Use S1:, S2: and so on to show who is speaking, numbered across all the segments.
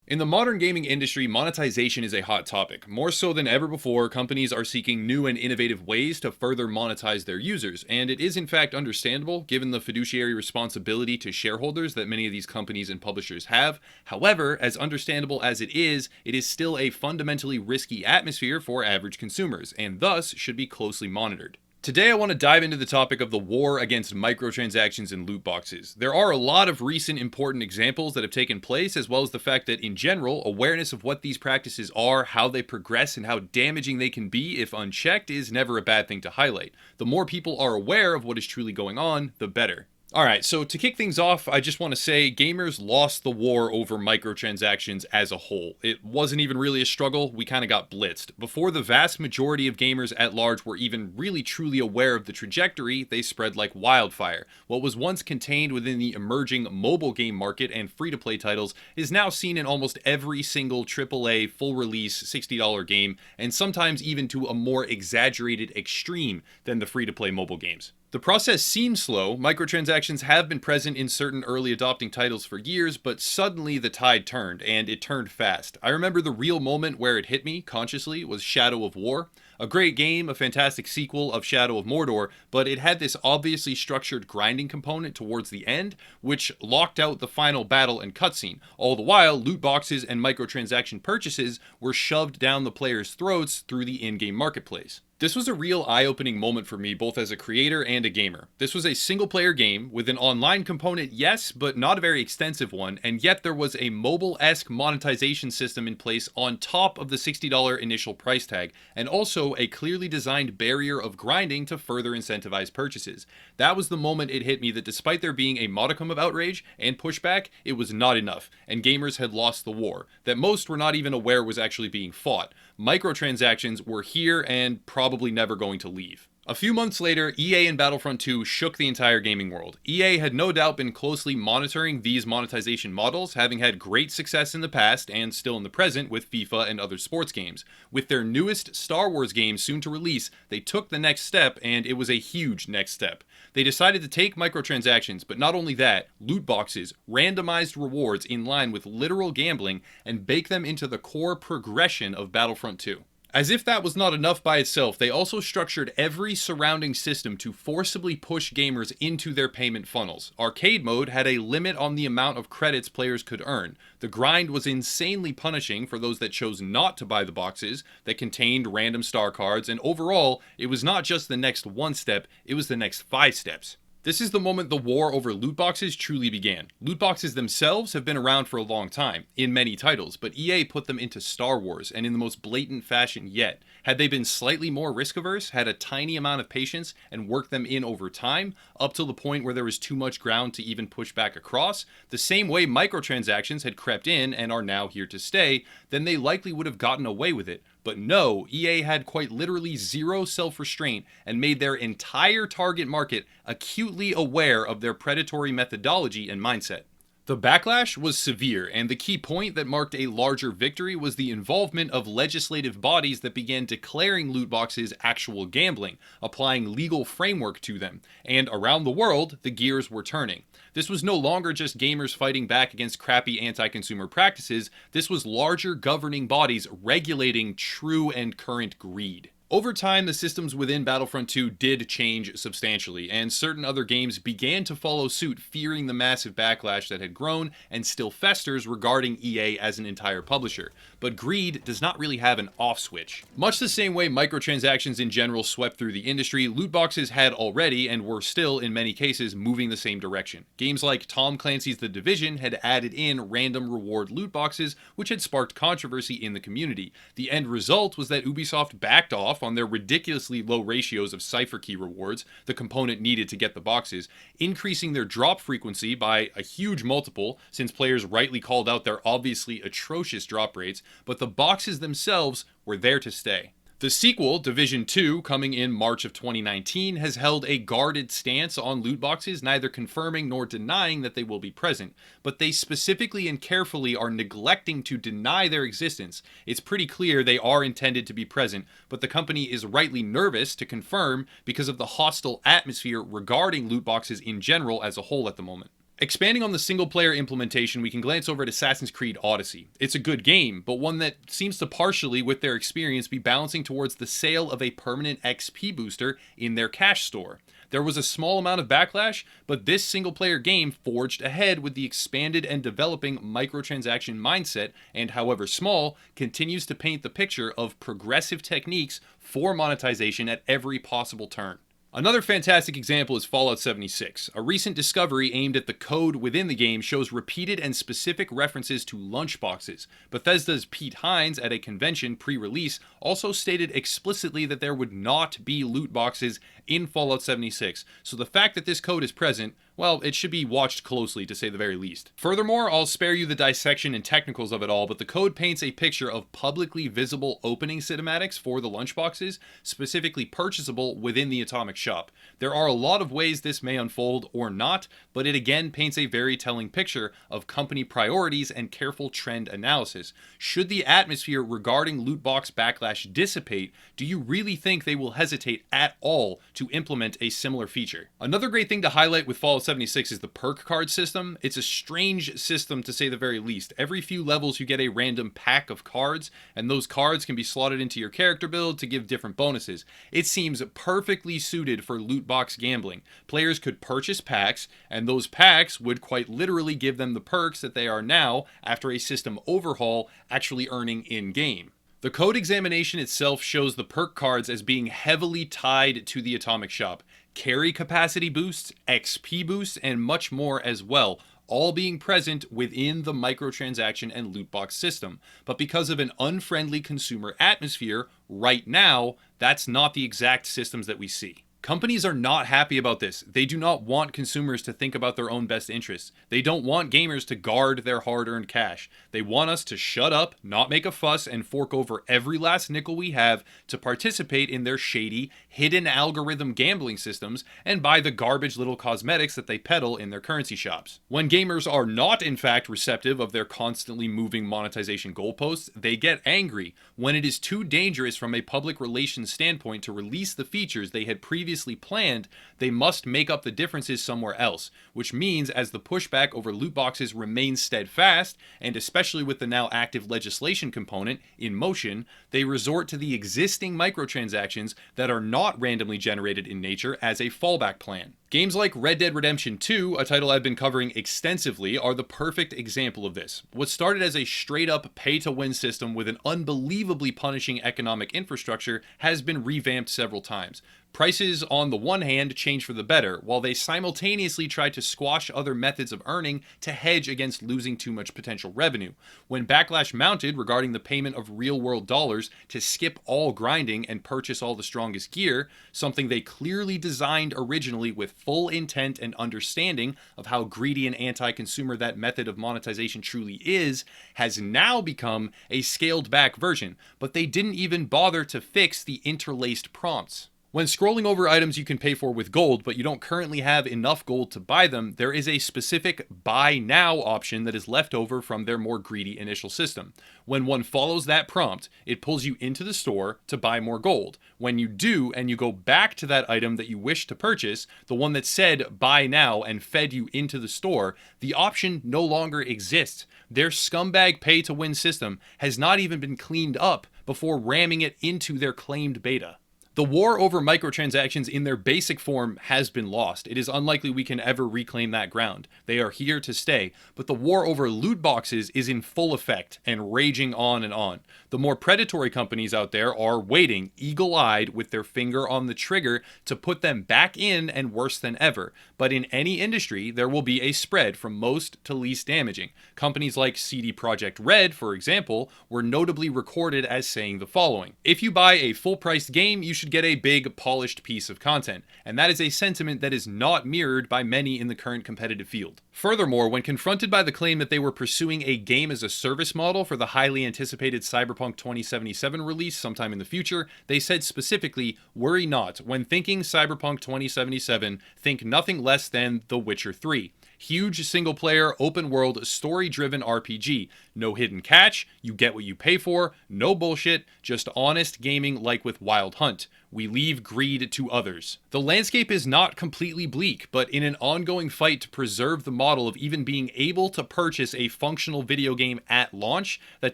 S1: In the modern gaming industry, monetization is a hot topic. More so than ever before, companies are seeking new and innovative ways to further monetize their users, and it is in fact understandable given the fiduciary responsibility to shareholders that many of these companies and publishers have. However, as understandable as it is still a fundamentally risky atmosphere for average consumers, and thus should be closely monitored. Today I want to dive into the topic of the war against microtransactions and loot boxes. There are a lot of recent important examples that have taken place, as well as the fact that in general, awareness of what these practices are, how they progress, and how damaging they can be if unchecked is never a bad thing to highlight. The more people are aware of what is truly going on, the better. Alright, so to kick things off, I just want to say gamers lost the war over microtransactions as a whole. It wasn't even really a struggle, we kind of got blitzed. Before the vast majority of gamers at large were even really truly aware of the trajectory, they spread like wildfire. What was once contained within the emerging mobile game market and free-to-play titles is now seen in almost every single AAA full-release $60 game, and sometimes even to a more exaggerated extreme than the free-to-play mobile games. The process seems slow. Microtransactions have been present in certain early adopting titles for years, but suddenly the tide turned, and it turned fast. I remember the real moment where it hit me, consciously, was Shadow of War. A great game, a fantastic sequel of Shadow of Mordor, but it had this obviously structured grinding component towards the end, which locked out the final battle and cutscene. All the while, loot boxes and microtransaction purchases were shoved down the players' throats through the in-game marketplace. This was a real eye-opening moment for me, both as a creator and a gamer. This was a single-player game with an online component, yes, but not a very extensive one, and yet there was a mobile-esque monetization system in place on top of the $60 initial price tag, and also a clearly designed barrier of grinding to further incentivize purchases. That was the moment it hit me that despite there being a modicum of outrage and pushback, it was not enough, and gamers had lost the war, that most were not even aware was actually being fought. Microtransactions were here and probably never going to leave. A few months later, EA and Battlefront 2 shook the entire gaming world. EA had no doubt been closely monitoring these monetization models, having had great success in the past and still in the present with FIFA and other sports games. With their newest Star Wars game soon to release, they took the next step, and it was a huge next step. They decided to take microtransactions, but not only that, loot boxes, randomized rewards in line with literal gambling, and bake them into the core progression of Battlefront 2. As if that was not enough by itself, they also structured every surrounding system to forcibly push gamers into their payment funnels. Arcade mode had a limit on the amount of credits players could earn. The grind was insanely punishing for those that chose not to buy the boxes that contained random star cards, and overall, it was not just the next one step, it was the next 5 steps. This is the moment the war over loot boxes truly began. Loot boxes themselves have been around for a long time, in many titles, but EA put them into Star Wars, and in the most blatant fashion yet. Had they been slightly more risk-averse, had a tiny amount of patience, and worked them in over time, up to the point where there was too much ground to even push back across, the same way microtransactions had crept in and are now here to stay, then they likely would have gotten away with it. But no, EA had quite literally zero self-restraint and made their entire target market acutely aware of their predatory methodology and mindset. The backlash was severe, and the key point that marked a larger victory was the involvement of legislative bodies that began declaring loot boxes actual gambling, applying legal framework to them, and around the world, the gears were turning. This was no longer just gamers fighting back against crappy anti-consumer practices, this was larger governing bodies regulating true and current greed. Over time, the systems within Battlefront 2 did change substantially, and certain other games began to follow suit, fearing the massive backlash that had grown and still festers regarding EA as an entire publisher. But greed does not really have an off switch. Much the same way microtransactions in general swept through the industry, loot boxes had already, and were still in many cases, moving the same direction. Games like Tom Clancy's The Division had added in random reward loot boxes, which had sparked controversy in the community. The end result was that Ubisoft backed off on their ridiculously low ratios of cipher key rewards, the component needed to get the boxes, increasing their drop frequency by a huge multiple, since players rightly called out their obviously atrocious drop rates, but the boxes themselves were there to stay. The sequel, Division 2, coming in March of 2019, has held a guarded stance on loot boxes, neither confirming nor denying that they will be present, but they specifically and carefully are neglecting to deny their existence. It's pretty clear they are intended to be present, but the company is rightly nervous to confirm because of the hostile atmosphere regarding loot boxes in general as a whole at the moment. Expanding on the single-player implementation, we can glance over at Assassin's Creed Odyssey. It's a good game, but one that seems to partially, with their experience, be balancing towards the sale of a permanent XP booster in their cash store. There was a small amount of backlash, but this single-player game forged ahead with the expanded and developing microtransaction mindset, and however small, continues to paint the picture of progressive techniques for monetization at every possible turn. Another fantastic example is Fallout 76. A recent discovery aimed at the code within the game shows repeated and specific references to lunchboxes. Bethesda's Pete Hines at a convention pre-release also stated explicitly that there would not be loot boxes in Fallout 76, so the fact that this code is present, well, it should be watched closely to say the very least. Furthermore, I'll spare you the dissection and technicals of it all, but the code paints a picture of publicly visible opening cinematics for the lunchboxes, specifically purchasable within the Atomic Shop. There are a lot of ways this may unfold or not, but it again paints a very telling picture of company priorities and careful trend analysis. Should the atmosphere regarding loot box backlash dissipate, do you really think they will hesitate at all to implement a similar feature? Another great thing to highlight with Fallout 76 is the perk card system. It's a strange system to say the very least. Every few levels you get a random pack of cards, and those cards can be slotted into your character build to give different bonuses. It seems perfectly suited for loot box gambling. Players could purchase packs, and those packs would quite literally give them the perks that they are now, after a system overhaul, actually earning in-game. The code examination itself shows the perk cards as being heavily tied to the Atomic Shop. Carry capacity boosts, XP boosts, and much more as well, all being present within the microtransaction and loot box system. But because of an unfriendly consumer atmosphere, right now, that's not the exact systems that we see. Companies are not happy about this. They do not want consumers to think about their own best interests. They don't want gamers to guard their hard-earned cash. They want us to shut up, not make a fuss, and fork over every last nickel we have to participate in their shady, hidden algorithm gambling systems and buy the garbage little cosmetics that they peddle in their currency shops. When gamers are not in fact receptive of their constantly moving monetization goalposts, they get angry when it is too dangerous from a public relations standpoint to release the features they had previously planned. They must make up the differences somewhere else, which means as the pushback over loot boxes remains steadfast, and especially with the now active legislation component in motion, they resort to the existing microtransactions that are not randomly generated in nature as a fallback plan. Games like Red Dead Redemption 2, a title I've been covering extensively, are the perfect example of this. What started as a straight-up pay-to-win system with an unbelievably punishing economic infrastructure has been revamped several times. Prices, on the one hand, change for the better, while they simultaneously try to squash other methods of earning to hedge against losing too much potential revenue. When backlash mounted regarding the payment of real-world dollars to skip all grinding and purchase all the strongest gear, something they clearly designed originally with full intent and understanding of how greedy and anti-consumer that method of monetization truly is, has now become a scaled-back version, but they didn't even bother to fix the interlaced prompts. When scrolling over items you can pay for with gold, but you don't currently have enough gold to buy them, there is a specific buy now option that is left over from their more greedy initial system. When one follows that prompt, it pulls you into the store to buy more gold. When you do, and you go back to that item that you wish to purchase, the one that said buy now and fed you into the store, the option no longer exists. Their scumbag pay-to-win system has not even been cleaned up before ramming it into their claimed beta. The war over microtransactions in their basic form has been lost. It is unlikely we can ever reclaim that ground. They are here to stay, but the war over loot boxes is in full effect and raging on and on. The more predatory companies out there are waiting, eagle-eyed, with their finger on the trigger to put them back in and worse than ever. But in any industry, there will be a spread from most to least damaging. Companies like CD Projekt Red, for example, were notably recorded as saying the following: "If you buy a full-priced game, you should get a big, polished piece of content," and that is a sentiment that is not mirrored by many in the current competitive field. Furthermore, when confronted by the claim that they were pursuing a game-as-a-service model for the highly anticipated Cyberpunk 2077 release sometime in the future, they said specifically, "Worry not, when thinking Cyberpunk 2077, think nothing less than The Witcher 3. Huge single-player, open-world, story-driven RPG. No hidden catch, you get what you pay for, no bullshit, just honest gaming like with Wild Hunt. We leave greed to others. The landscape is not completely bleak, but in an ongoing fight to preserve the model of even being able to purchase a functional video game at launch that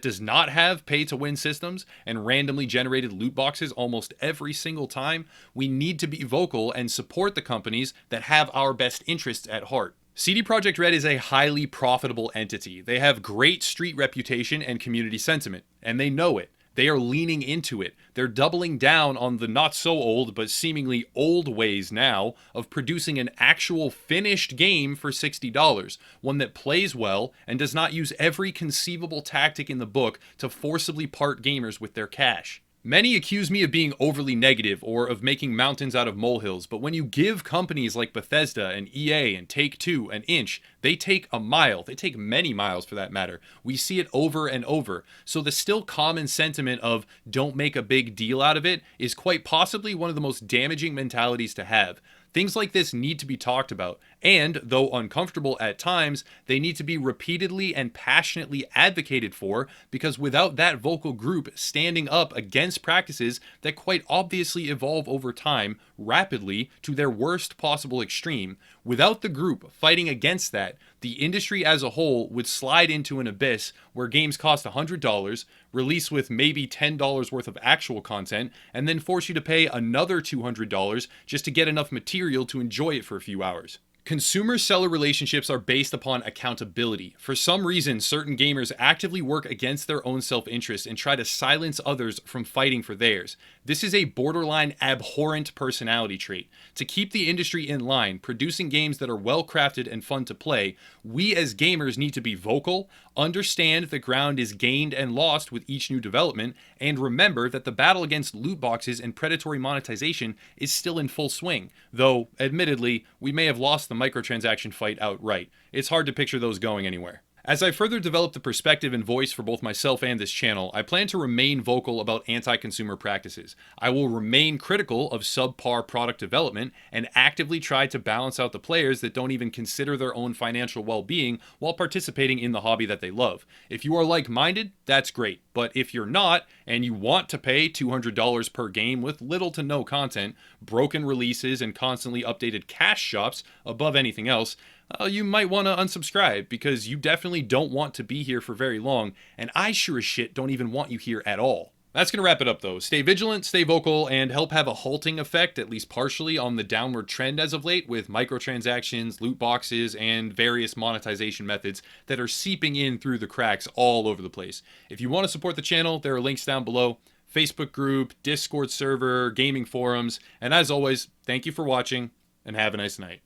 S1: does not have pay-to-win systems and randomly generated loot boxes almost every single time, we need to be vocal and support the companies that have our best interests at heart. CD Projekt Red is a highly profitable entity. They have great street reputation and community sentiment, and they know it. They are leaning into it. They're doubling down on the not so old but seemingly old ways now of producing an actual finished game for $60, one that plays well and does not use every conceivable tactic in the book to forcibly part gamers with their cash. Many accuse me of being overly negative or of making mountains out of molehills, but when you give companies like Bethesda and EA and Take-Two an inch, they take a mile. They take many miles for that matter. We see it over and over. So the still common sentiment of don't make a big deal out of it is quite possibly one of the most damaging mentalities to have. Things like this need to be talked about, and, though uncomfortable at times, they need to be repeatedly and passionately advocated for, because without that vocal group standing up against practices that quite obviously evolve over time, rapidly, to their worst possible extreme, without the group fighting against that, the industry as a whole would slide into an abyss where games cost $100, release with maybe $10 worth of actual content, and then force you to pay another $200 just to get enough material to enjoy it for a few hours. Consumer-seller relationships are based upon accountability. For some reason, certain gamers actively work against their own self-interest and try to silence others from fighting for theirs. This is a borderline abhorrent personality trait. To keep the industry in line, producing games that are well-crafted and fun to play, we as gamers need to be vocal, understand the ground is gained and lost with each new development, and remember that the battle against loot boxes and predatory monetization is still in full swing, though, admittedly, we may have lost the microtransaction fight outright. It's hard to picture those going anywhere. As I further develop the perspective and voice for both myself and this channel, I plan to remain vocal about anti-consumer practices. I will remain critical of subpar product development and actively try to balance out the players that don't even consider their own financial well-being while participating in the hobby that they love. If you are like-minded, that's great. But if you're not, and you want to pay $200 per game with little to no content, broken releases, and constantly updated cash shops above anything else, you might want to unsubscribe, because you definitely don't want to be here for very long, and I sure as shit don't even want you here at all. That's going to wrap it up though. Stay vigilant, stay vocal, and help have a halting effect, at least partially, on the downward trend as of late with microtransactions, loot boxes, and various monetization methods that are seeping in through the cracks all over the place. If you want to support the channel, there are links down below. Facebook group, Discord server, gaming forums, and as always, thank you for watching, and have a nice night.